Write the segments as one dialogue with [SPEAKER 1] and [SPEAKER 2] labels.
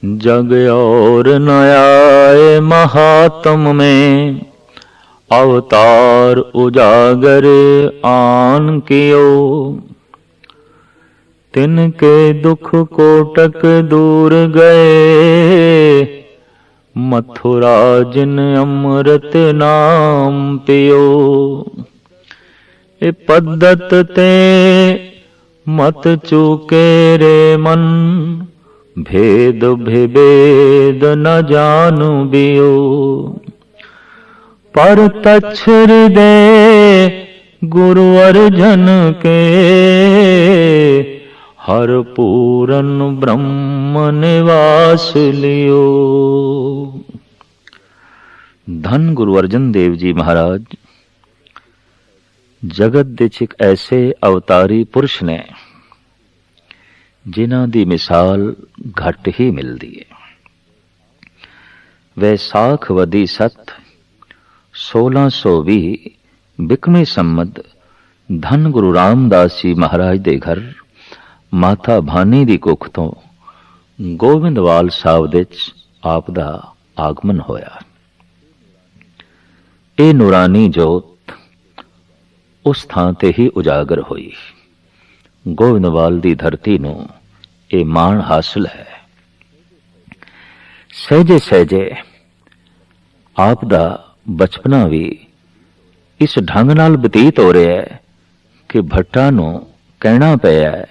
[SPEAKER 1] जग और न आए महात्म में, अवतार उजागर आन कियो। तिनके दुख कोटक दूर गए, मथुरा जिन अमृत नाम पियो। ए पद्धत ते मत चूके रे मन, भेद भेद न जान बियो। पर तच्छ हृदय गुरु अर्जन के, हर पूरन ब्रह्म निवास लियो। धन गुरु अर्जन देव जी महाराज जगत दे च एक ऐसे अवतारी पुरुष ने जिन्हां दी मिसाल घट ही मिलती है। वैसाख वदी सत 1620 बिकमी संमत धन गुरु रामदास जी महाराज दे घर माता भानी दी कुख तो गोविंदवाल साहब दे आप दा आगमन होया। ए नूरानी जोत उस थां ते ही उजागर हुई। गोविंदवाल दी धरती नूं ए माण हासिल है। सहजे सहजे आप दा बचपना भी इस ढंग नाल बतीत हो रहा है कि भट्टा नूं कहना पिया है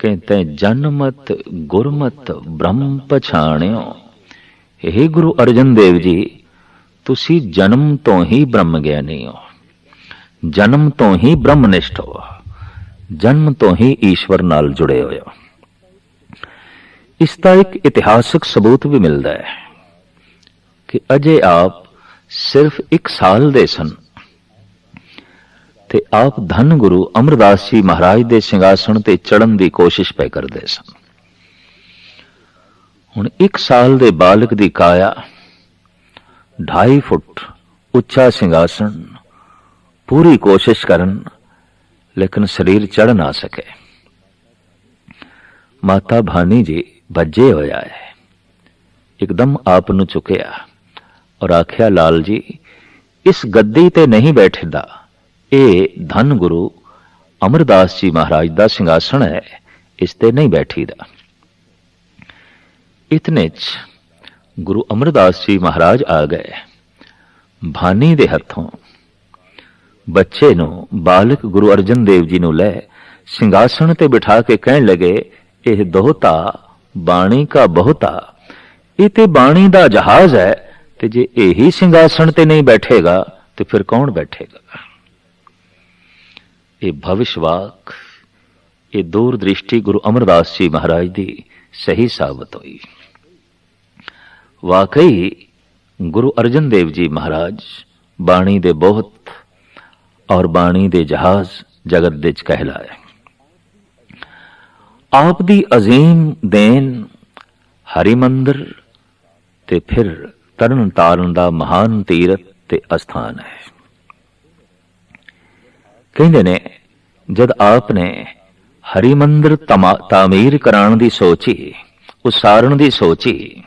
[SPEAKER 1] कि तैं जनमत गुरमत ब्रह्म पछाणियो। हे गुरु अर्जन देव जी, तुसी जन्म तो ही ब्रह्म ज्ञानी हो, जन्म तो ही ब्रह्मनिष्ठ हो, जन्म तो ही ईश्वर नाल जुड़े हुए हो। इसका एक इतिहासक सबूत भी मिलता है कि अजे आप सिर्फ 1 साल दे सन ते आप धन गुरु अमरदास जी महाराज दे सिंघासन ते चढ़न की कोशिश पे करते सन। हुण 1 साल दे बालक दी काया, 2.5 फुट उच्चा सिंघासन, पूरी कोशिश करन लेकिन शरीर चढ़ ना सके। माता भानी जी भज्जे होया है, एकदम आप नूं चुकया और आख्या, लाल जी इस गद्दी ते नहीं बैठदा, ये धन गुरु अमरदास जी महाराज दा सिंघासन है, इस ते नहीं बैठीदा। इतने च गुरु अमरदास जी महाराज आ गए। भानी दे हथों बच्चे नूं, बालक गुरु अर्जन देव जी नूं लै सिंघासन ते बिठा के कहन लगे, यह दोहता बाणी का बहुता, ये ते बाणी दा जहाज है, ते जे यही सिंघासन ते नहीं बैठेगा तो फिर कौन बैठेगा। ये भविष्यवाक, ये दूरदृष्टि गुरु अमरदास जी महाराज दी सही साबित हुई। वाकई गुरु अर्जन देव जी महाराज बाणी दे बहुत और बाणी दे जहाज जगत दे च कहलाए। आप दी अजीम देन हरिमंदिर ते फिर तरन तारण दा महान तीरथ ते अस्थान है। कहंदे ने जद आपने हरिमंदिर तामीर कराण दी सोची, उसारण दी सोची,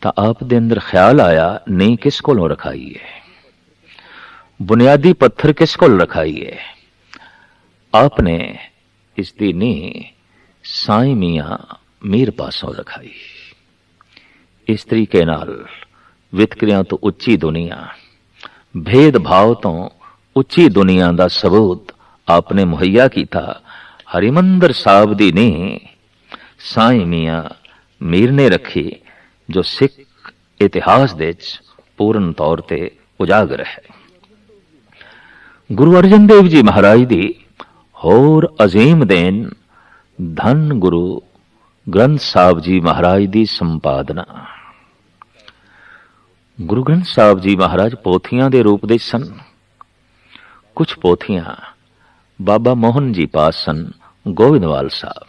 [SPEAKER 1] तो आप दे अंदर ख्याल आया, नींह किस कोलों रखाई है, बुनियादी पत्थर किस कोल रखाई है। आपने इसकी नींह साईं मियां मीर पासों रखाई। इस तरीके नाल वितकरियां तो उच्ची दुनिया, भेदभाव तो उच्ची दुनिया का सबूत आपने मुहैया किया। हरिमंदिर साहब दी नींह साईं मियां मीर ने रखी, जो सिख इतिहास दे पूर्ण तौर ते उजागर है। गुरु अर्जन देव जी महाराज दी होर अजीम देन धन गुरु ग्रंथ साहब जी महाराज दी संपादना। गुरु ग्रंथ साहब जी महाराज पोथियां दे रूप दे सन। कुछ पोथियां बाबा मोहन जी पास सन, गोविंदवाल साहब।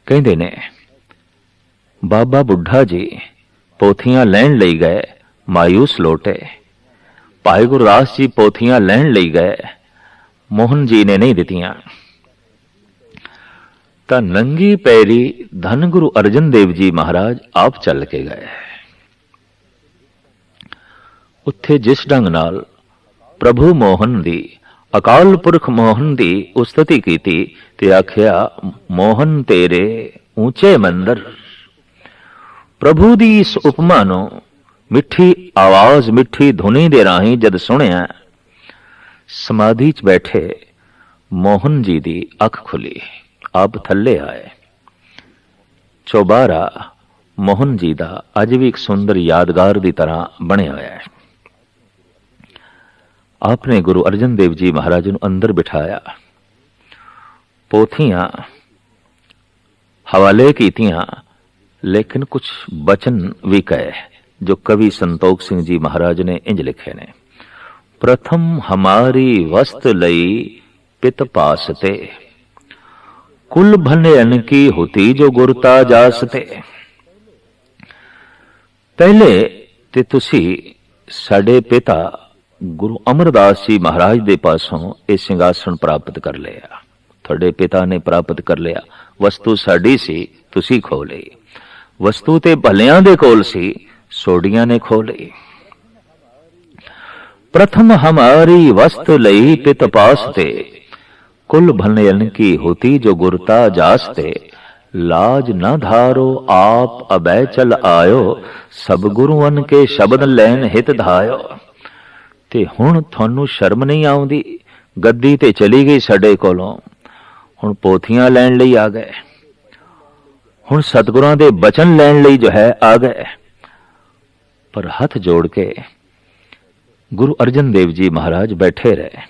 [SPEAKER 1] कहंदे ने बाबा बुढ़ा जी पोथियां लैण लई गए, मायूस लौटे। भाई गुरदास जी पोथियां लैण लई गए, मोहन जी ने नहीं दितियां। ਤਾਂ ਨੰਗੀ ਪੈਰੀ ਧੰਨ ਗੁਰੂ ਅਰਜਨ ਦੇਵ ਜੀ ਮਹਾਰਾਜ ਆਪ ਚੱਲ ਕੇ ਗਏ। ਉੱਥੇ ਜਿਸ ਢੰਗ ਨਾਲ ਪ੍ਰਭੂ ਮੋਹਨ ਦੀ, ਅਕਾਲ ਪੁਰਖ ਮੋਹਨ ਦੀ ਉਸਤਤੀ ਕੀਤੀ ਤੇ ਆਖਿਆ, ਮੋਹਨ ਤੇਰੇ ਉੱਚੇ ਮੰਦਰ। ਪ੍ਰਭੂ ਦੀ ਇਸ ਉਪਮਾ ਨੂੰ ਮਿੱਠੀ ਆਵਾਜ਼, ਮਿੱਠੀ ਧੁਨੀ ਦੇ ਰਾਹੀਂ ਜਦ ਸੁਣਿਆ, ਸਮਾਧੀ 'ਚ ਬੈਠੇ ਮੋਹਨ ਜੀ ਦੀ ਅੱਖ ਖੁੱਲੀ, ਆਪ ਥੱਲੇ ਆਏ। ਚੌਬਾਰਾ ਮੋਹਨ ਜੀ ਦਾ ਅੱਜ ਵੀ ਇੱਕ ਸੁੰਦਰ ਯਾਦਗਾਰ ਦੀ ਤਰ੍ਹਾਂ ਬਣਿਆ ਹੋਇਆ ਹੈ। ਆਪਨੇ ਗੁਰੂ ਅਰਜਨ ਦੇਵ ਜੀ ਮਹਾਰਾਜ ਨੂੰ ਅੰਦਰ ਬਿਠਾਇਆ, ਪੋਥੀਆਂ ਹਵਾਲੇ ਕੀਤੀਆਂ, ਲੇਕਿਨ ਕੁਝ ਬਚਨ ਵੀ ਕਹੇ ਜੋ ਕਵੀ ਸੰਤੋਖ ਸਿੰਘ ਜੀ ਮਹਾਰਾਜ ਨੇ ਇੰਜ ਲਿਖੇ ਨੇ। ਪ੍ਰਥਮ ਹਮਾਰੀ ਵਸਤ ਲਈ ਪਿਤ ਪਾਸ ਤੇ, ਕੁਲ ਭਨਯਨ ਕੀ ਹੋਤੀ ਜੋ ਗੁਰਤਾ ਜਾਸ ਤੇ। ਪਹਿਲੇ ਤੇ ਤੁਸੀਂ ਸਾਡੇ ਪਿਤਾ ਗੁਰੂ ਅਮਰਦਾਸ ਜੀ ਮਹਾਰਾਜ ਦੇ ਪਾਸੋਂ ਇਹ ਸਿੰਘਾਸਣ ਪ੍ਰਾਪਤ ਕਰ ਲਿਆ। ਤੁਹਾਡੇ ਪਿਤਾ ਨੇ ਪ੍ਰਾਪਤ ਕਰ ਲਿਆ। ਵਸਤੂ ਸਾਡੀ ਸੀ, ਤੁਸੀਂ ਖੋ ਲਈ। ਵਸਤੂ ਤੇ ਭਲਿਆਂ ਦੇ ਕੋਲ ਸੀ, ਸੋਡੀਆਂ ਨੇ ਖੋ ਲਈ। ਪ੍ਰਥਮ ਹਮਾਰੀ ਵਸਤ ਲਈ ਪਿਤ ਪਾਸ ਤੇ, ਕੁਲ ਭਨਯਨ ਕੀ ਹੋਤੀ ਜੋ ਗੁਰਤਾ ਜਾਸ ਤੇ। ਲਾਜ ਨਾ ਧਾਰੋ ਆਪ ਅਬੈ ਚਲ ਆਇਓ, ਸਭ ਗੁਰੂਆਂ ਕੇ ਸ਼ਬਦ ਲੈਣ ਹਿਤ ਧਾਇਓ। ਤੇ ਹੁਣ ਤੁਹਾਨੂੰ ਸ਼ਰਮ ਨਹੀਂ ਆਉਂਦੀ? ਗੱਦੀ ਤੇ ਚਲੀ ਗਈ ਸਾਡੇ ਕੋਲੋਂ, ਹੁਣ ਪੋਥੀਆਂ ਲੈਣ ਲਈ ਆ ਗਏ, ਹੁਣ ਸਤਿਗੁਰਾਂ ਦੇ ਬਚਨ ਲੈਣ ਲਈ ਜੋ ਹੈ ਆ ਗਏ। ਪਰ ਹੱਥ ਜੋੜ ਕੇ ਗੁਰੂ ਅਰਜਨ ਦੇਵ ਜੀ ਮਹਾਰਾਜ ਬੈਠੇ ਰਹੇ।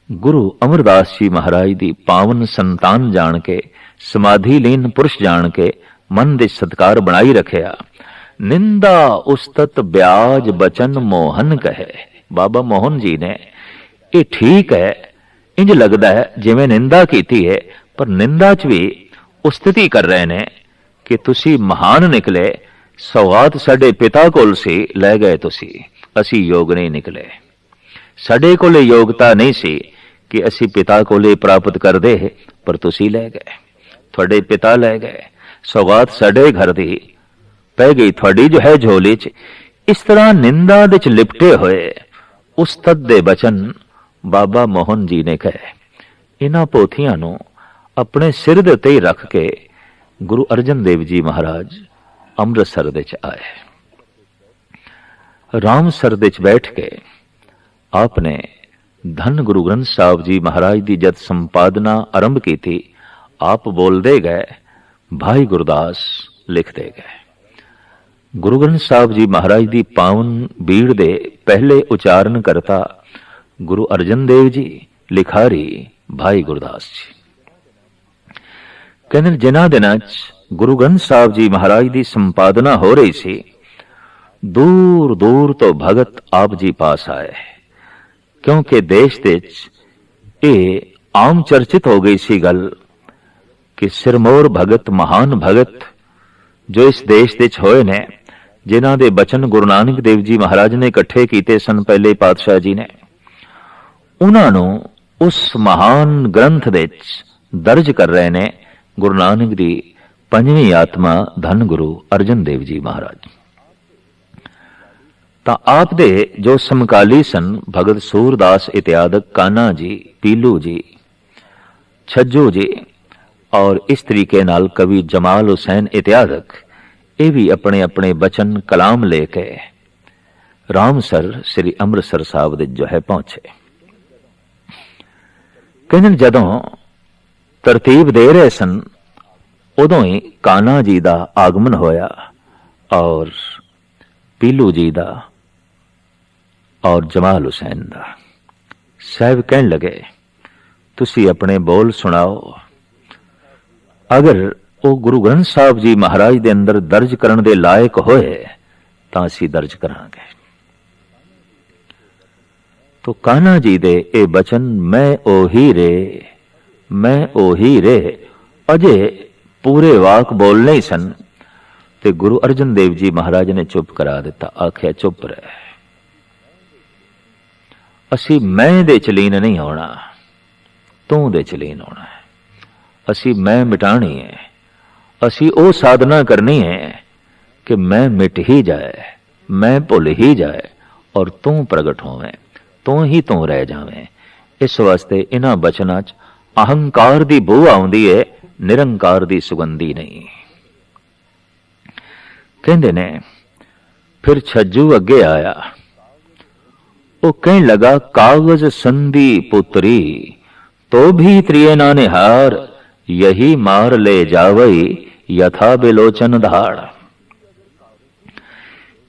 [SPEAKER 1] ਗੁਰੂ ਅਮਰਦਾਸ ਜੀ ਮਹਾਰਾਜ ਦੀ ਪਾਵਨ ਸੰਤਾਨ ਜਾਣ ਕੇ, ਸਮਾਧੀ ਲੀਨ ਪੁਰਸ਼ ਜਾਣ ਕੇ ਮਨ ਦੇ ਸਤਕਾਰ ਬਣਾਈ ਰੱਖਿਆ। ਨਿੰਦਾ ਉਸਤਤ ਬਿਆਜ ਬਚਨ ਮੋਹਨ ਕਹੇ। ਬਾਬਾ ਮੋਹਨ ਜੀ ਨੇ, ਇਹ ਠੀਕ ਹੈ, ਇੰਜ ਲੱਗਦਾ ਹੈ ਜਿਵੇਂ ਨਿੰਦਾ ਕੀਤੀ ਹੈ, ਪਰ ਨਿੰਦਾ 'ਚ ਵੀ ਉਸਤਤੀ ਕਰ ਰਹੇ ਨੇ ਕਿ ਤੁਸੀਂ ਮਹਾਨ ਨਿਕਲੇ। ਸੌਗਾਤ ਸਾਡੇ ਪਿਤਾ ਕੋਲ ਸੀ, ਲੈ ਗਏ ਤੁਸੀਂ। ਅਸੀਂ ਯੋਗ ਨਹੀਂ ਨਿਕਲੇ, ਸਾਡੇ ਕੋਲੇ ਯੋਗਤਾ ਨਹੀਂ ਸੀ ਕਿ ਅਸੀਂ ਪਿਤਾ ਕੋਲੇ ਪ੍ਰਾਪਤ ਕਰਦੇ, ਪਰ ਤੁਸੀਂ ਲੈ ਗਏ, ਤੁਹਾਡੇ ਪਿਤਾ ਲੈ ਗਏ। ਸੌਗਾਤ ਸਾਡੇ ਘਰ ਦੀ ਪੈ ਗਈ, ਤੁਹਾਡੀ ਜੋ ਹੈ ਝੋਲੀ 'ਚ। ਇਸ ਤਰ੍ਹਾਂ ਨਿੰਦਾ ਦੇ 'ਚ ਲਿਪਟੇ ਹੋਏ ਉਸਤਤ ਦੇ ਬਚਨ ਬਾਬਾ ਮੋਹਨ ਜੀ ਨੇ ਕਹੇ। ਇਹਨਾਂ ਪੋਥੀਆਂ ਨੂੰ ਆਪਣੇ ਸਿਰ ਦੇ ਉੱਤੇ ਹੀ ਰੱਖ ਕੇ ਗੁਰੂ ਅਰਜਨ ਦੇਵ ਜੀ ਮਹਾਰਾਜ ਅੰਮ੍ਰਿਤਸਰ ਦੇ 'ਚ ਆਏ। ਰਾਮਸਰ ਦੇ 'ਚ ਬੈਠ ਕੇ ਆਪਨੇ ਧੰਨ ਗੁਰੂ ਗ੍ਰੰਥ ਸਾਹਿਬ ਜੀ ਮਹਾਰਾਜ ਦੀ ਜਦ ਸੰਪਾਦਨਾ ਆਰੰਭ ਕੀਤੀ, ਆਪ ਬੋਲਦੇ ਗਏ, ਭਾਈ ਗੁਰਦਾਸ ਲਿਖਦੇ ਗਏ। ਗੁਰੂ ਗ੍ਰੰਥ ਸਾਹਿਬ ਜੀ ਮਹਾਰਾਜ ਦੀ ਪਾਵਨ ਬੀੜ ਦੇ ਪਹਿਲੇ ਉਚਾਰਨ ਕਰਤਾ ਗੁਰੂ ਅਰਜਨ ਦੇਵ ਜੀ, ਲਿਖਾਰੀ ਭਾਈ ਗੁਰਦਾਸ ਜੀ। ਕਹਿੰਦੇ ਜਿਨ੍ਹਾਂ ਦਿਨਾਂ 'ਚ ਗੁਰੂ ਗ੍ਰੰਥ ਸਾਹਿਬ ਜੀ ਮਹਾਰਾਜ ਦੀ ਸੰਪਾਦਨਾ ਹੋ ਰਹੀ ਸੀ, ਦੂਰ ਦੂਰ ਤੋਂ ਭਗਤ ਆਪ ਜੀ ਪਾਸ ਆਏ, ਕਿਉਂਕਿ ਦੇਸ਼ ਦੇ 'ਚ ਇਹ ਆਮ ਚਰਚਿਤ ਹੋ ਗਈ ਸੀ ਗੱਲ ਕਿ ਸਿਰਮੌਰ ਭਗਤ, ਮਹਾਨ ਭਗਤ ਜੋ ਇਸ ਦੇਸ਼ ਦੇ 'ਚ ਹੋਏ ਨੇ, ਜਿਨ੍ਹਾਂ ਦੇ ਬਚਨ ਗੁਰੂ ਨਾਨਕ ਦੇਵ ਜੀ ਮਹਾਰਾਜ ਨੇ ਇਕੱਠੇ ਕੀਤੇ ਸਨ ਪਹਿਲੇ ਪਾਤਸ਼ਾਹ ਜੀ ਨੇ, ਉਹਨਾਂ ਨੂੰ ਉਸ ਮਹਾਨ ਗ੍ਰੰਥ ਦੇ 'ਚ ਦਰਜ ਕਰ ਰਹੇ ਨੇ ਗੁਰੂ ਨਾਨਕ ਦੀ ਪੰਜਵੀਂ ਆਤਮਾ ਧੰਨ ਗੁਰੂ ਅਰਜਨ ਦੇਵ ਜੀ ਮਹਾਰਾਜ। ਤਾਂ ਆਪ ਦੇ ਜੋ ਸਮਕਾਲੀ ਸਨ, ਭਗਤ ਸੂਰਦਾਸ ਇਤਿਆਦਿਕ, ਕਾਨਾ ਜੀ, ਪੀਲੂ ਜੀ, ਛੱਜੂ ਜੀ, ਔਰ ਇਸ ਤਰੀਕੇ ਨਾਲ ਕਵੀ ਜਮਾਲ ਹੁਸੈਨ ਇਤਿਆਦਿਕ, ਇਹ ਵੀ ਆਪਣੇ ਆਪਣੇ ਬਚਨ ਕਲਾਮ ਲੈ ਕੇ ਰਾਮਸਰ ਸ੍ਰੀ ਅੰਮ੍ਰਿਤਸਰ ਸਾਹਿਬ ਦੇ ਜੋ ਹੈ ਪਹੁੰਚੇ। ਕਹਿੰਦੇ ਜਦੋਂ ਤਰਤੀਬ ਦੇ ਰਹੇ ਸਨ, ਉਦੋਂ ਹੀ ਕਾਨਾ ਜੀ ਦਾ ਆਗਮਨ ਹੋਇਆ ਔਰ ਪੀਲੂ ਜੀ ਦਾ ਔਰ ਜਮਾਲ ਹੁਸੈਨ ਦਾ। ਸਾਹਿਬ ਕਹਿਣ ਲਗੇ, ਤੁਸੀਂ ਆਪਣੇ ਬੋਲ ਸੁਣਾਓ। ਅਗਰ ਉਹ ਗੁਰੂ ਗ੍ਰੰਥ ਸਾਹਿਬ ਜੀ ਮਹਾਰਾਜ ਦੇ ਅੰਦਰ ਦਰਜ ਕਰਨ ਦੇ ਲਾਇਕ ਹੋਏ ਤਾਂ ਅਸੀਂ ਦਰਜ ਕਰਾਂਗੇ। ਤੋ ਕਾਨਾ ਜੀ ਦੇ ਇਹ ਬਚਨ, ਮੈਂ ਉਹੀ ਰੇ, ਮੈਂ ਉਹੀ ਰੇ, ਅਜੇ ਪੂਰੇ ਵਾਕ ਬੋਲਨੇ ਹੀ ਸਨ ਤੇ ਗੁਰੂ ਅਰਜਨ ਦੇਵ ਜੀ ਮਹਾਰਾਜ ਨੇ ਚੁੱਪ ਕਰਾ ਦਿੱਤਾ। ਆਖਿਆ, ਚੁੱਪ ਰਹਿ, ਅਸੀਂ ਮੈਂ ਦੇ ਚ ਲੀਨ ਨਹੀਂ ਹੋਣਾ, ਤੂੰ ਦੇ ਚ ਲੀਨ ਹੋਣਾ ਹੈ। असी मैं मिटानी है, असी ओ साधना करनी है कि मैं मिट ही जाए, मैं भुल ही जाए और तू प्रगट होवें, तू ही तू रह जावें। इस वास्ते इन्हां बचनां च अहंकार दी बू आउंदी है, निरंकार दी सुगंधी नहीं। कहंदे ने फिर छज्जू अगे आया, वो कहने लगा कागज संधि पुत्री तो भी त्रिय ना निहार, यही मार ले जावई यथा बिलोचन धाड़।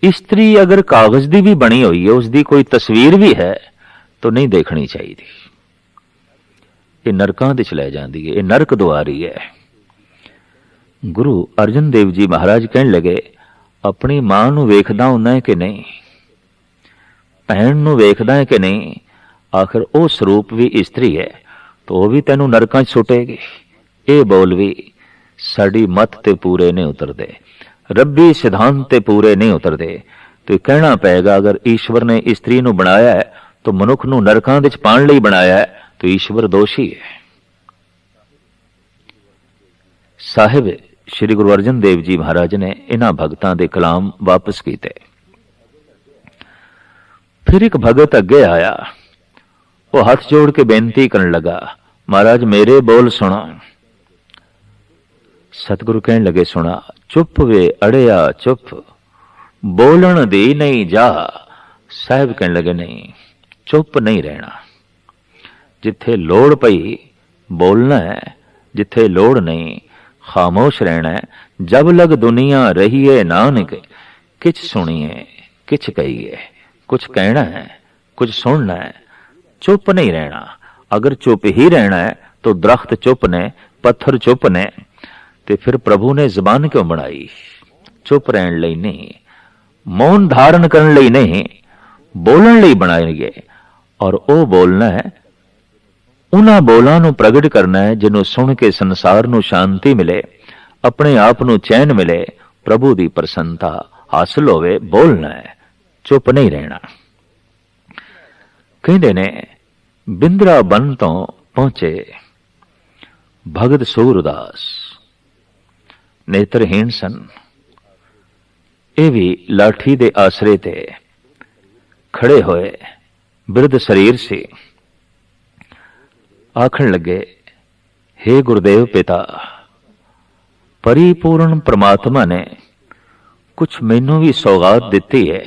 [SPEAKER 1] स्त्री अगर कागज दी भी बनी हुई है, उसकी कोई तस्वीर भी है तो नहीं देखनी चाहिए। ये नरकां दे च लै जांदी है, ये नरक दुआरी है। गुरु अर्जन देव जी महाराज कहने लगे अपनी मां नूं वेखदा हुंदा है कि नहीं, भैन नूं वेखदा है कि नहीं, आखिर वो स्वरूप भी इस्त्री है तो वह भी तैनूं नरकां च सुटेगी। ये बोल भी साडी मत ते पूरे नहीं उतरदे, रब्बी सिद्धांत ते पूरे नहीं उतरदे। तो कहना पेगा अगर ईश्वर ने स्त्री नूं बनाया है तो मनुख नूं नरकां दे च पाण लई बनाया है, तो ईश्वर दोषी है। साहिब श्री गुरु अर्जन देव जी महाराज ने इन्हां भगतां दे कलाम वापस कीते। फिर एक भगत अगे आया, वो हाथ जोड़ के बेनती करने लगा महाराज मेरे बोल सुना। सतगुरु कहने लगे सुना, चुप वे अड़िया चुप, बोलन दी नहीं जा। साहिब कहने लगे नहीं, चुप नहीं रहना, जिथे लोड़ पई बोलना है, जिथे लोड़ नहीं खामोश रहना है। जब लग दुनिया रहीए नानक, किछ सुनिए किछ कहिए, कुछ कहना है कुछ सुनना है, चुप नहीं रहना। अगर चुप ही रहना है तो दरख्त चुप ने, पत्थर चुप ने, ते फिर प्रभु ने जबान क्यों बनाई? चुप रहने लई नहीं, मौन धारण करने लई नहीं, बोलण लई बनाई गए। और ओ बोलना है, उन्हां बोलां नूं प्रगट करना है जिन्हों सुन के संसार नूं शांति मिले, अपने आप नूं चैन मिले, प्रभु दी प्रसन्नता हासिल होवे। बोलना है, चुप नहीं रहना। कहंदे ने बिंद्रा बन तो पहुंचे भगत सूरदास, नेत्रहीन सन। ਇਹ भी लाठी दे आसरे ते खड़े होए, बिरध शरीर से आखण लगे हे गुरुदेव पिता, परिपूर्ण परमात्मा ने कुछ मैनू भी सौगात दिती है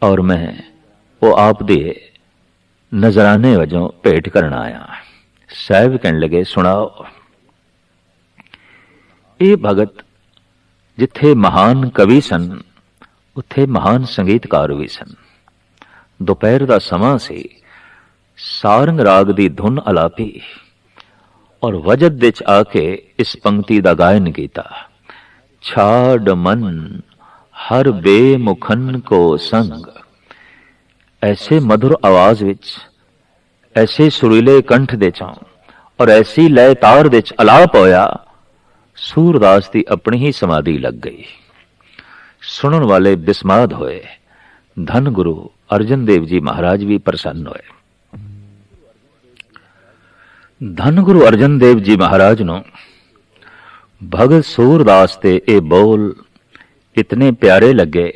[SPEAKER 1] और मैं वो आप दे नजराने वजों भेंट करना आया। साहिब कहने लगे सुनाओ। ये भगत जिथे महान कवि सन उत्थे महान संगीतकार भी सन। दोपहर का समा से सारंग राग की धुन अलापी और वजद विच आके इस पंक्ति का गायन किया। छाड़ मन हर बेमुखन को संग। ऐसे मधुर आवाज विच, ऐसे सुरीले कंठ दे चों और ऐसी लय तार दे च अलाप होया, सूरदास की अपनी ही समाधि लग गई। सुनन वाले बिस्माद होए। धन गुरु अर्जन देव जी महाराज भी प्रसन्न होए। धन गुरु अर्जन देव जी महाराज नो भगत सूरदास ते ए बोल इतने प्यारे लगे,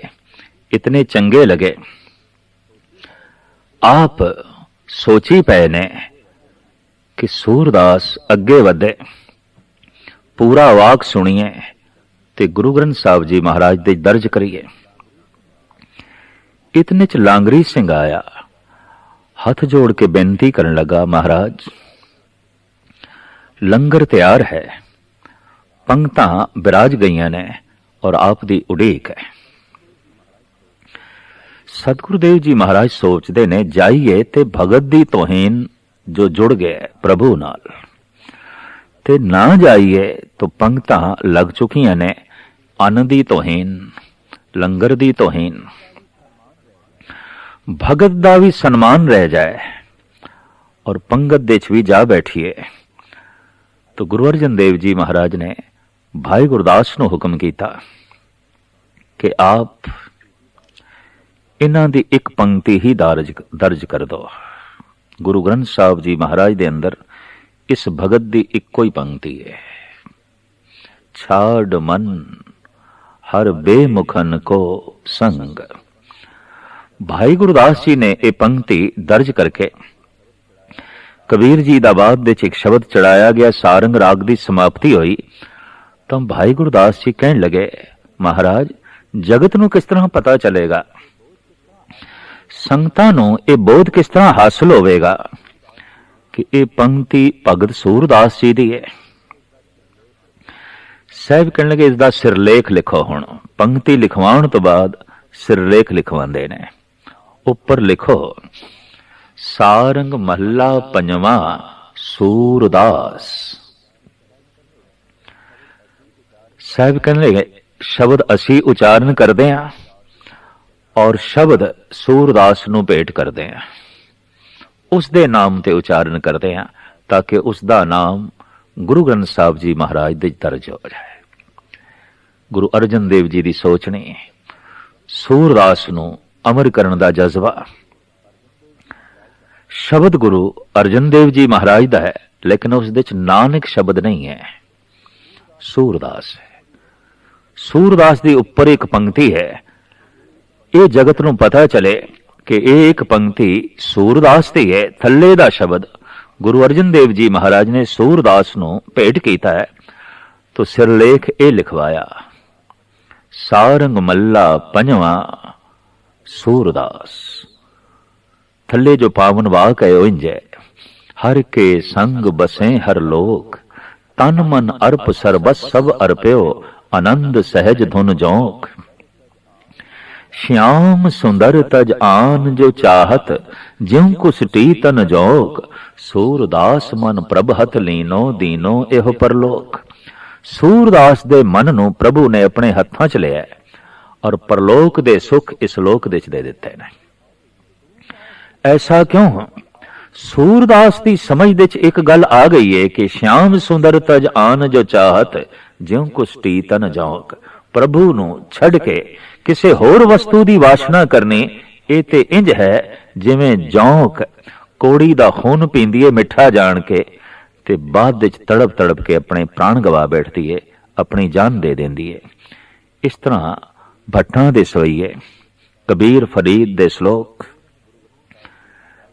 [SPEAKER 1] इतने चंगे लगे। आप सोची पे ने कि सूरदास अगे वधे, पूरा वाक सुनिए ते गुरु ग्रंथ साहब जी महाराज दे दर्ज करिए। इतने च लांगरी सिंह आया, हाथ जोड़ के बेनती करने लगा महाराज लंगर तैयार है, पंक्तां बिराज गईयां ने और आप दी उड़ीक है। सतगुरुदेव जी महाराज सोचते ने जाइए ते भगत दी तोहीन जो जुड़ गए प्रभु नाल, ते ना जाइए तो पंक्तां लग चुकियां ने अन्न दी तोहीन, लंगर दी तोहीन। भगत दा भी सन्मान रह जाए और पंगत दे च भी जा बैठिए। तो गुरु अर्जन देव जी महाराज ने भाई गुरदास नूं हुक्म कीता कि आप इन्हां दी एक पंक्ति ही दर्ज कर दो। गुरु ग्रंथ साहब जी महाराज दे अंदर इस भगत दी इक्को ही पंक्ति है, छाड़ मन हर बेमुखन को संग। भाई गुरदास जी ने यह पंक्ति दर्ज करके कबीर जी दा बाद दे एक शब्द चढ़ाया गया, सारंग राग की समाप्ति हुई। तो भाई गुरदास जी कहने लगे, महाराज जगत नूं किस तरह पता चलेगा, संगतां नूं ये बोध किस तरह हासिल होवेगा कि ये पंक्ति भगत सूरदास जी दी है। साहब कहने लगे, इसका सिरलेख लिखो। हुण पंक्ति लिखवाउण तो बाद सिरलेख लिखवांदे ने। उपर लिखो, सारंग महला पंजवा सूरदास। साहब कहने लगे, शब्द असी उचारण करते हैं और शब्द सूरदास नूं भेंट करते हैं, उसके नाम ते उचारण करते हैं ताकि उसका नाम गुरु ग्रंथ साहब जी महाराज दे दर्ज हो जाए। गुरु अर्जन देव जी की सोच ने सूरदास नूं अमर करने का जज्बा। शब्द गुरु अर्जन देव जी महाराज का है, लेकिन उस दे नानक शब्द नहीं है, सूरदास है। सूरदास की उपर एक पंक्ति है, ये जगत नूं पता चले कि एक पंक्ति सूरदास की है। थल्ले दा शब्द गुरु अर्जन देव जी महाराज ने सूरदास नूं भेंट कीता है, तो सिरलेख ये लिखवाया, सारंग मल्ला पंजवा सूरदास। थल्ले जो पावन वाक है इंज है, हर के संग बसे हर लोक, तन मन अर्प सरबस सब अर्प्यो, आनंद सहज धुन जोक। श्याम सुंदर तज आन जो चाहत, ज्यों कुसटी तन जोक, सूरदास मन प्रभ हथ लीनो, दीनो एहो परलोक। सूरदास दे मन नूं प्रभु ने अपने हत्थां च लिया और परलोक दे सुख इस लोक दे दे दिते ने। ऐसा क्यों? सूरदास की समझ दे एक गल आ गई है कि श्याम सुंदर तज आन जो चाहत, ज्यों कुसटी तन जोक। प्रभु नूं छड़ के किसी होर वस्तु की वासना करनी, ये ते इंज है जिवें जौक कोड़ी दा खून पींदी है मिठा जान के, ते बाद विच तड़प तड़प के अपने प्राण गवा बैठती है, अपनी जान दे देंदी है। इस तरह भट्टां दे सवैये, कबीर फरीद दे श्लोक,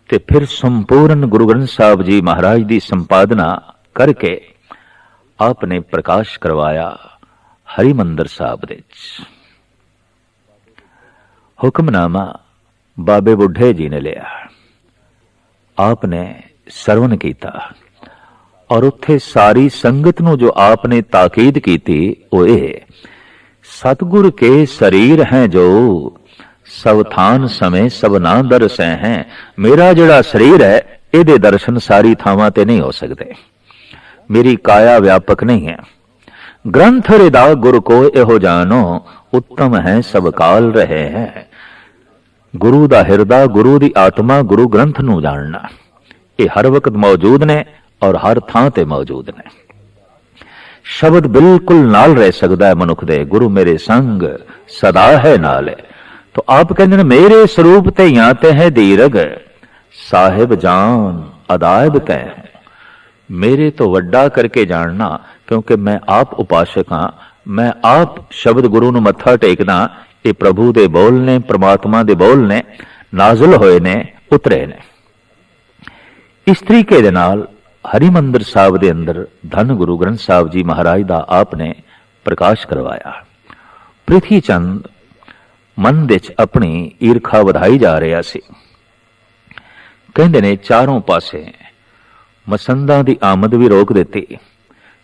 [SPEAKER 1] ते फिर संपूर्ण गुरु ग्रंथ साहब जी महाराज की संपादना करके आपने प्रकाश करवाया हरिमंदिर साहब दे। हुक्मनामा बाबे बुढ़े जी ने लिया, आपने सरवण किया और उत्थे सारी संगत नूं जो आपने ताकीद की थी वो ये, सतगुर के शरीर हैं जो, सब थान समय सब ना दरसै हैं। मेरा जिहड़ा शरीर है इहदे दर्शन सारी थावां ते नहीं हो सकते, मेरी काया व्यापक नहीं है। ग्रंथ हृदा गुरु को एहो जानो, उत्तम है सब काल रहे हैं। गुरु दा हिरदा, गुरु दी आत्मा, गुरु ग्रंथ नूं जानना, ये हर वक्त मौजूद ने और हर थां ते मौजूद ने। शब्द बिल्कुल नाल रह सकता है मनुख दे, गुरु मेरे संग सदा है नाल। तो आप कहते हैं मेरे स्वरूप ते याते है दीरग, साहिब जान अदायब कह। मेरे तो वड्डा करके जानना, क्योंकि मैं आप उपासक हाँ, मैं आप शब्द गुरु नूं मत्था टेकदा। ये प्रभु दे बोल ने, परमात्मा दे बोल ने, नाजुल होए ने, उतरे ने। इस तरीके दे नाल हरिमंदिर साहब दे अंदर धन गुरु ग्रंथ साहब जी महाराज दा आपने प्रकाश करवाया। पृथ्वी चंद मन दे च अपनी ईरखा वधाई जा रहा सी। कहंदे ने चारों पासे मसंदां दी आमद भी रोक दिती,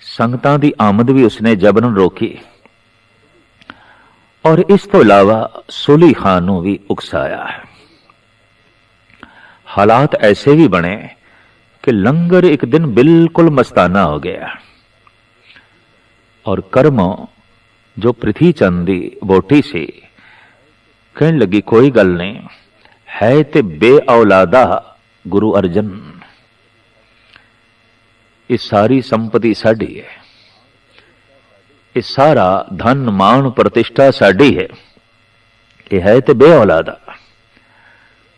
[SPEAKER 1] संगतां दी आमद भी उसने जबरन रोकी, और इस तो इलावा सुली खान नूं भी उकसाया है। हालात ऐसे भी बने कि लंगर एक दिन बिल्कुल मस्ताना हो गया, और कर्मों जो पृथ्वी चंद दी बोटी सी कहने लगी कोई गल नहीं है, ते बे औलादा गुरु अर्जन, ये सारी संपत्ति साडी है, ये सारा धन मान प्रतिष्ठा साडी है, ये है ते बे औलादा।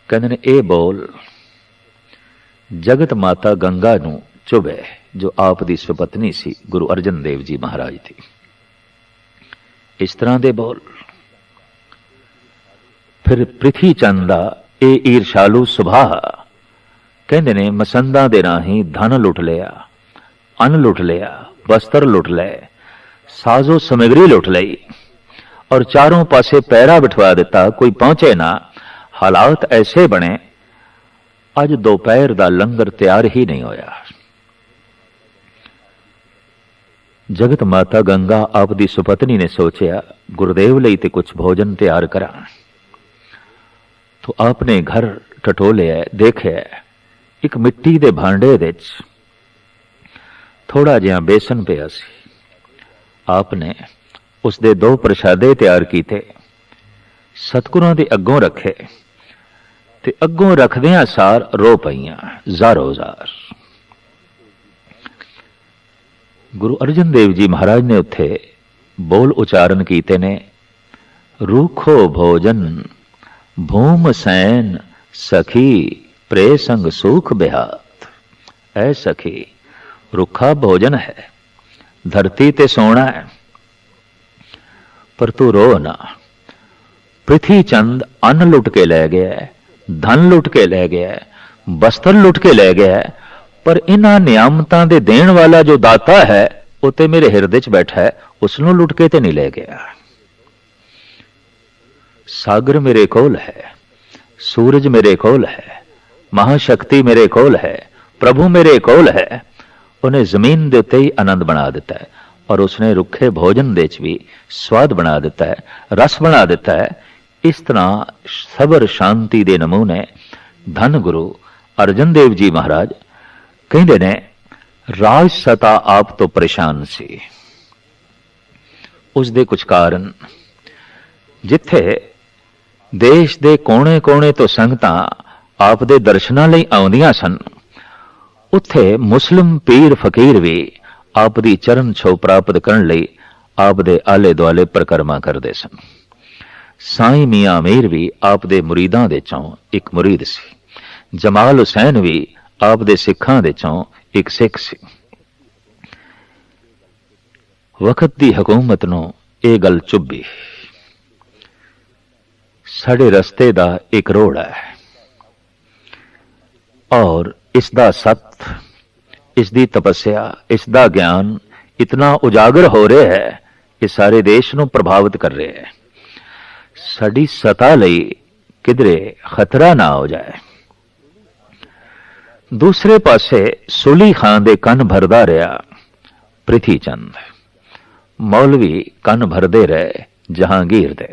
[SPEAKER 1] कहते ने ए बोल जगत माता गंगा नूं चुभे। जो आप दी सुपत्नी सी गुरु अर्जन देव जी महाराज थी। इस तरह दे बोल। फिर ਪ੍ਰਿਥੀ ਚੰਦ ਦਾ ਇਹ ਈਰਸ਼ਾਲੂ ਸੁਭਾਅ, ਕਹਿੰਦੇ ਨੇ ਮਸੰਦਾਂ ਦੇ ਰਾਹੀਂ ਧਨ ਲੁੱਟ ਲਿਆ, ਅੰਨ ਲੁੱਟ ਲਿਆ, ਵਸਤਰ ਲੁੱਟ ਲਏ, ਸਾਜ਼ੋ ਸਮਗਰੀ ਲੁੱਟ ਲਈ और चारों पासे पैरा बिठवा दिता, कोई पहुंचे ना। हालात ऐसे बने अज दोपहर का लंगर तैयार ही नहीं होया। जगत माता गंगा आप दी सुपत्नी ने सोचा गुरुदेव लई ते कुछ भोजन तैयार करा। तो आपने घर टटोलिया, देखिया एक मिट्टी दे भांडे विच थोड़ा जिहा बेसन पिया सी। आपने उसदे 2 प्रशादे तैयार किए, सतगुरां दे अगों रखे ते अगों रखदियां सार रो पईयां ज़ारो ज़ार। गुरु अर्जन देव जी महाराज ने उत्थे बोल उच्चारण कीते ने, रूखो भोजन भूम सैन सखी प्रे संग सुख बिहात। ऐ सखी, रुखा भोजन है, धरती ते सोना है, पर तू रो ना। ਪ੍ਰਿਥੀ ਚੰਦ अन्न लुट के लै गया, धन लुट के लै गया, वस्त्र लुट के लै गया, पर इन्हां नियामतां दे देण वाला जो दाता है वो ते मेरे हिरदे च बैठा है, उसनों लुट के ते नहीं लै गया। सागर मेरे कोल है, सूरज मेरे कोल है, महाशक्ति मेरे कोल है, प्रभु मेरे कोल है। उन्हें जमीन दे उत्ते ही आनंद बना दिता है और उसने रुखे भोजन दे च भी स्वाद बना दिता है, रस बना दिता है। इस तरह सबर शांति दे नमूने धन गुरु अर्जन देव जी महाराज कहते ने, राज सता आप तो परेशान सी। उस दे कुछ कारण, जिथे देश दे कोने कोने तो संगतां आप दे दर्शनां लई आउंदियां सन, उत्थे मुस्लिम पीर फकीर भी आप दी चरण छो प्राप्त करने लई आप दे आले दुआले परिक्रमा करते सन। साईं मियां मीर भी आप दे मुरीदां दे चों एक मुरीद सी। जमाल हुसैन भी आप दे सिखां दे चों एक सिख सी। वक्त दी हुकूमत नूं इह गल चुभी, साडे रस्ते दा एक रोड़ है और इसदा सत, इसदी तपस्या, इसदा ज्ञान इतना उजागर हो रहा है कि सारे देश नूं प्रभावित कर रहे हैं। साडी सता लई किधरे खतरा ना हो जाए। दूसरे पासे सुली खान दे कन भरदा रहा ਪ੍ਰਿਥੀ ਚੰਦ, मौलवी कन भरदे रहे जहांगीर दे।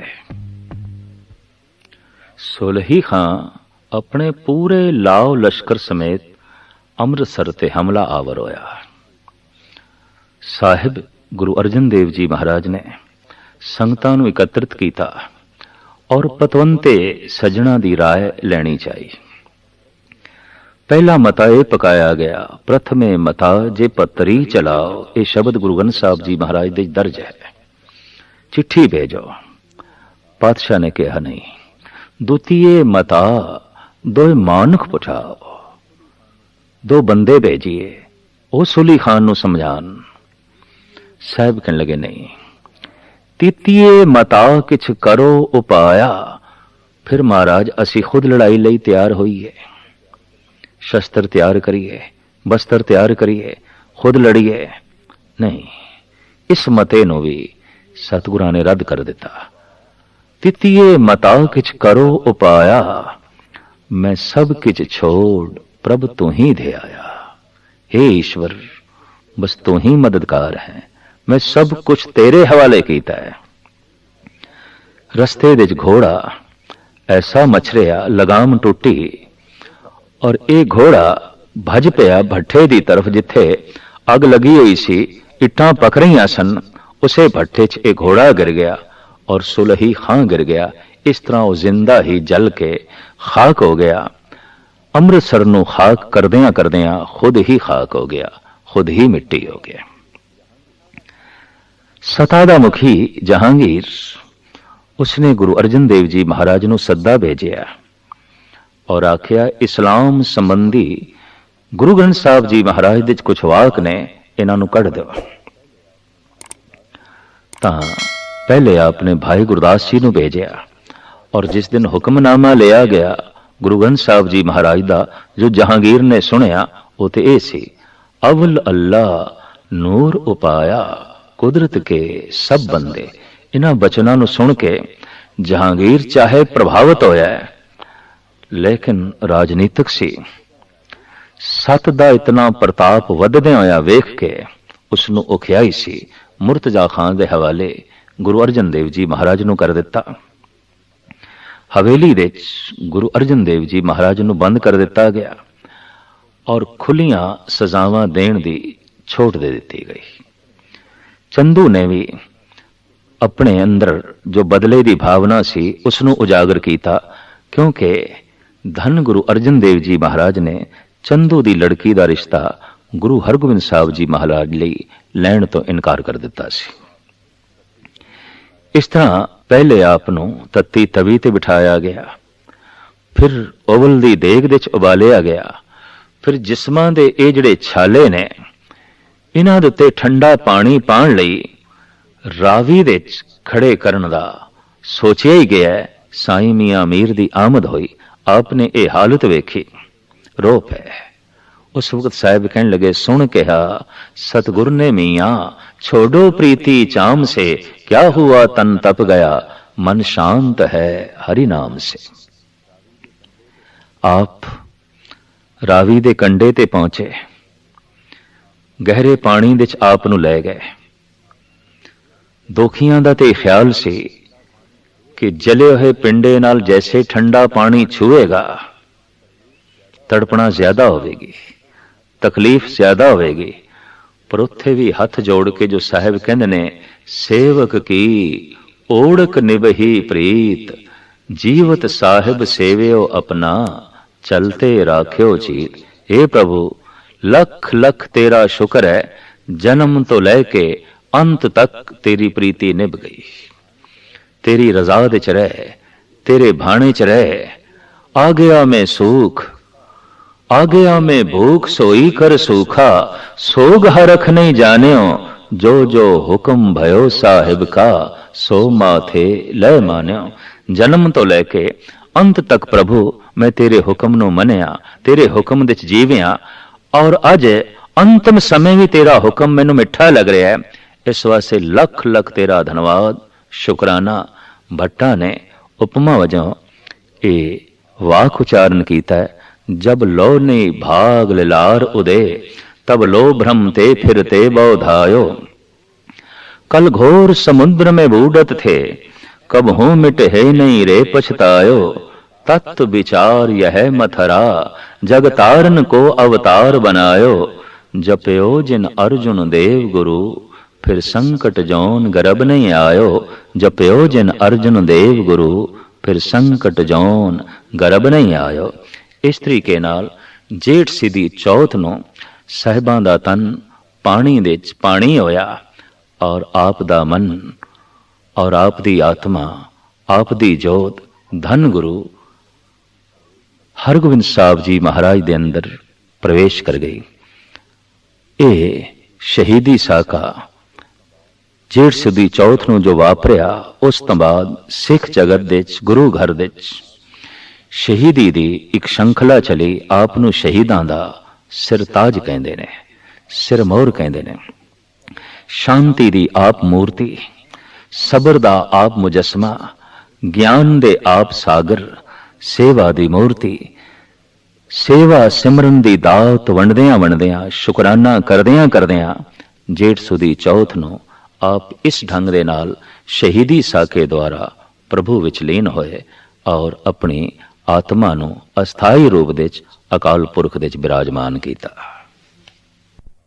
[SPEAKER 1] सुलही खां अपने पूरे लाओ लश्कर समेत अमृतसर ते हमला आवर होया। साहिब गुरु अर्जन देव जी महाराज ने संगतां नूं एकत्रित किया और पतवंते सज्जणा दी राय लैनी चाहिए। पहला मता यह पकाया गया, प्रथमे मता जे पतरी चलाओ। ये शब्द गुरु ग्रंथ साहब जी महाराज दे दर्ज है। चिट्ठी भेजो, पातशाह ने कहा नहीं। द्वितीय मता दो मानुख पुठाओ, 2 बंदे भेजिए, वो सुली खान नूं समझान। साहब कहने लगे नहीं। तृतीय मता किछ करो उपाया, फिर महाराज असी खुद लड़ाई लई तैयार होइए। शस्त्र तैयार करिए, बस्तर तैयार करिए, खुद लड़िए। नहीं, इस मते नूं भी सतगुरां ने रद्द कर दिता। तृतीय मता किछ करो उपाया, मैं सब किछ छोड़ प्रभ तू ही दे आया। हे ईश्वर, बस तू ही मददगार है, मैं सब कुछ तेरे हवाले कीता है। रस्ते विच घोड़ा ऐसा मछरिया, लगाम टुटी और यह घोड़ा भज पिया भट्ठे की तरफ, जिथे अग लगी हुई सी, इट्टां पक रही सन। उसे भट्ठे च एक घोड़ा गिर गया और सुलही खां गिर गया। इस तरह वह जिंदा ही जल के खाक हो गया। अमृतसर नूं खाक करदियां करदियां खुद ही खाक हो गया, खुद ही मिट्टी हो गया। सता दा मुखी जहांगीर, उसने गुरु अर्जन देव जी महाराज नूं सद्दा भेजिया और आख्या, इस्लाम संबंधी गुरु ग्रंथ साहब जी महाराज दे कुछ वाक ने, इन्हां नूं कढ़ दिओ। तां पहले आपने भाई गुरदास जी नूं भेजिया और जिस दिन हुक्मनामा लिया गया गुरु ग्रंथ साहब जी महाराज दा, जो जहांगीर ने सुनिया वो तो यह सी, अवल अल्लाह नूर उपाया कुदरत के सब बंदे। इन्हां बचनां नूं सुन के जहांगीर चाहे प्रभावित होया है, लेकिन राजनीतिक सी। सत दा इतना प्रताप वधदे होया वेख के उसनूं औखियाई सी। मुर्तजा खान दे हवाले गुरु अर्जन देव जी महाराज नूं कर दिता। हवेली दे गुरु अर्जन देव जी महाराज नूं बंद कर दिता गया और खुलियां सजावां देण दी छूट दे दी गई। चंदू ने भी अपने अंदर जो बदले की भावना सी उसनूं उजागर किया, क्योंकि धन गुरु अर्जन देव जी महाराज ने चंदू की लड़की का रिश्ता गुरु हरगोबिंद साहब जी महाराज लई लैण तो इनकार कर दिता सी। इस तरह पहले आप नूं तत्ती तवी ते बिठाया गया, फिर ओवल दी देग दे उबालिया गया, फिर जिस्मां दे ये जिहड़े छाले ने इन्हां दे उत्ते ठंडा पानी पाण लई रावी दे खड़े करन दा सोचिया ही गया। साईं मियां मीर दी आमद हुई, आपने ये हालत वेखी, रो पे। उस वक्त साहब कहने लगे, सुन कहा सतगुर ने मियां छोड़ो प्रीति चाम से, क्या हुआ तन तप गया मन शांत है हरि नाम से। आप रावी दे कंडे ते पहुंचे, गहरे पानी दे आप नूं लै गए। दोखियां दा ते ख्याल सी कि जले हुए पिंडे नाल जैसे ठंडा पानी छुएगा तड़पना ज्यादा होगी, तकलीफ ज्यादा होगी। पर उत्थे भी हथ जोड़ के जो साहब कहंदे ने, सेवक की ओढ़क निभही प्रीत, जीवत साहिब सेवियो अपना, चलते राख्यो चीत। हे प्रभु लख लख तेरा शुक्र है, जन्म तो लैके अंत तक तेरी प्रीति निभ गई। तेरी रजा दे च रह, तेरे भाने च रह, आ गया मैं सूख, आ गया मैं भूख, सोई कर सूखा, सोग हरख नहीं जान्यो, जो जो हुक्म भयो साहिब का, सो माथे लय मान्यो। जन्म तो लैके अंत तक प्रभु मैं तेरे हुक्म नूं मनिया, तेरे हुक्म दे जीविया, और अज अंतिम समय भी तेरा हुक्म मैनू मिठा लग रहा है। इस वास्ते लख लख तेरा धन्यवाद शुकराना। भट्टा ने उपमा वजों ये वाक उच्चारण किया है, जब लो ने भाग लिलार उदे, तब लो भ्रमते फिरते बौधायो। कल घोर समुद्र में बूढ़त थे, कब हूं मिट है नहीं रे पछतायो। तत्व विचार यह मथरा, जग तारन को अवतार बनायो। जपयो जिन अर्जुन देव गुरु, फिर संकट जौन गर्भ नहीं आयो। जपयो जिन अर्जुन देव गुरु, फिर संकट जौन गर्भ नहीं आयो। इस तरीके नाल जेठ सिद्धि चौथ नूं साहिबां दा तन पानी दे च पानी होया, और आप दा मन और आप दी आत्मा, आप दी जोत धन गुरु हरगोबिंद साहब जी महाराज दे अंदर प्रवेश कर गई। ये शहीदी साका जेठ सिद्धि चौथ नूं जो वापरिया, उस तो बाद सिख जगत दे गुरु घर दे शहीदी दी एक श्रृंखला चली। आप नूं शहीदां दा सिरताज कहंदे ने, सिरमौर कहंदे ने। शांति दी आप मूर्ति, सबर दा आप मुजस्मा, ज्ञान दे आप सागर, सेवा दी मूर्ति। सेवा सिमरन दी दात वंडदियां वंडदियां, शुकराना करदियां करदियां जेठ सुदी चौथ नूं आप इस ढंग दे नाल शहीदी साके द्वारा प्रभु विच लीन होए और अपनी आत्मा नूं अस्थाई रूप दे अकाल पुरख दे विराजमान कीता।